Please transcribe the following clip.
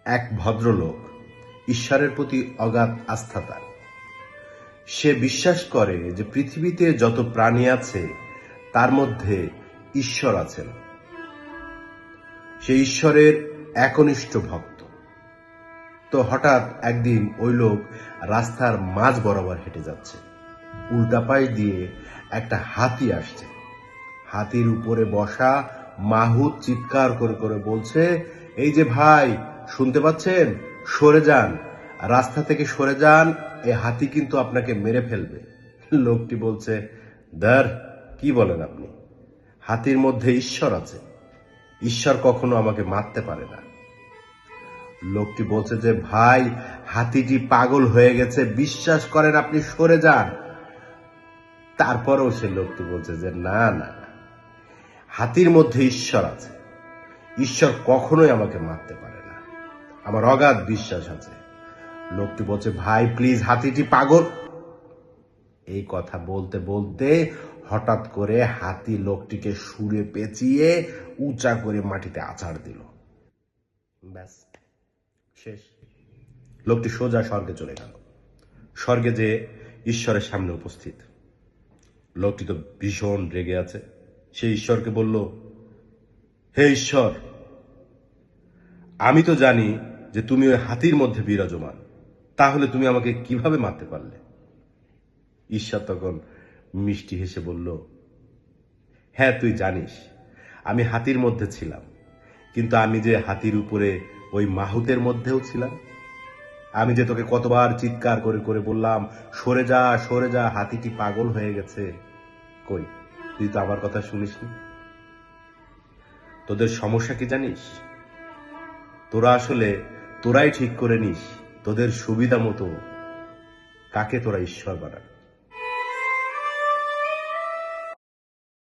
এক ভদ্রলোক, ঈশ্বরের প্রতি অগাধ আস্থা তার। সে বিশ্বাস করে যে পৃথিবীতে যত প্রাণী আছে তার মধ্যে ঈশ্বর আছেন। সে ঈশ্বরের একনিষ্ঠ ভক্ত। তো হঠাৎ একদিন ওই লোক রাস্তার মাঝ বরাবর হেঁটে যাচ্ছে। উল্টা পাশ দিয়ে একটা হাতি আসছে। হাতির উপরে বসা মাহুত চিৎকার করে করে বলছে, এই যে ভাই, শুনতে পাচ্ছেন? সরে যান, রাস্তা থেকে সরে যান, এই হাতি কিন্তু আপনাকে মেরে ফেলবে। লোকটি বলছে, ধর, কি বলেন আপনি? হাতির মধ্যে ঈশ্বর আছে, ঈশ্বর কখনো আমাকে মারতে পারে না। লোকটি বলছে যে, ভাই, হাতিটি পাগল হয়ে গেছে, বিশ্বাস করেন, আপনি সরে যান। তারপরেও সে লোকটি বলছে যে, না না না, হাতির মধ্যে ঈশ্বর আছে, ঈশ্বর কখনোই আমাকে মারতে পারে না, আমার অগাধ বিশ্বাস আছে। লোকটি বলছে, ভাই প্লিজ, হাতিটি পাগল। এই কথা বলতে বলতে হঠাৎ করে হাতি লোকটিকে সুরে পেঁচিয়ে উঁচা করে মাটিতে আছাড় দিল। ব্যাস, শেষ। লোকটি সোজা স্বর্গে চলে গেল। স্বর্গে যে ঈশ্বরের সামনে উপস্থিত। লোকটি তো ভীষণ রেগে আছে। সে ঈশ্বরকে বলল, হে ঈশ্বর, আমি তো জানি যে তুমি ওই হাতির মধ্যে বিরাজমান, তাহলে তুমি আমাকে কিভাবে মারতে পারলে? ঈশ্বর তখন মিষ্টি হেসে বলল, হ্যাঁ, তুই জানিস আমি হাতির মধ্যে ছিলাম, কিন্তু আমি যে হাতির উপরে ওই মাহুতের মধ্যেও ছিলাম। আমি যে তোকে কতবার চিৎকার করে করে বললাম, সরে যা সরে যা, হাতিটি পাগল হয়ে গেছে, কই, তুই তো আমার কথা শুনিসনি। তোদের সমস্যা কি জানিস? তোরাই ঠিক করে নিস তোদের সুবিধা মতো কাকে তোরা ঈশ্বর বানাবি।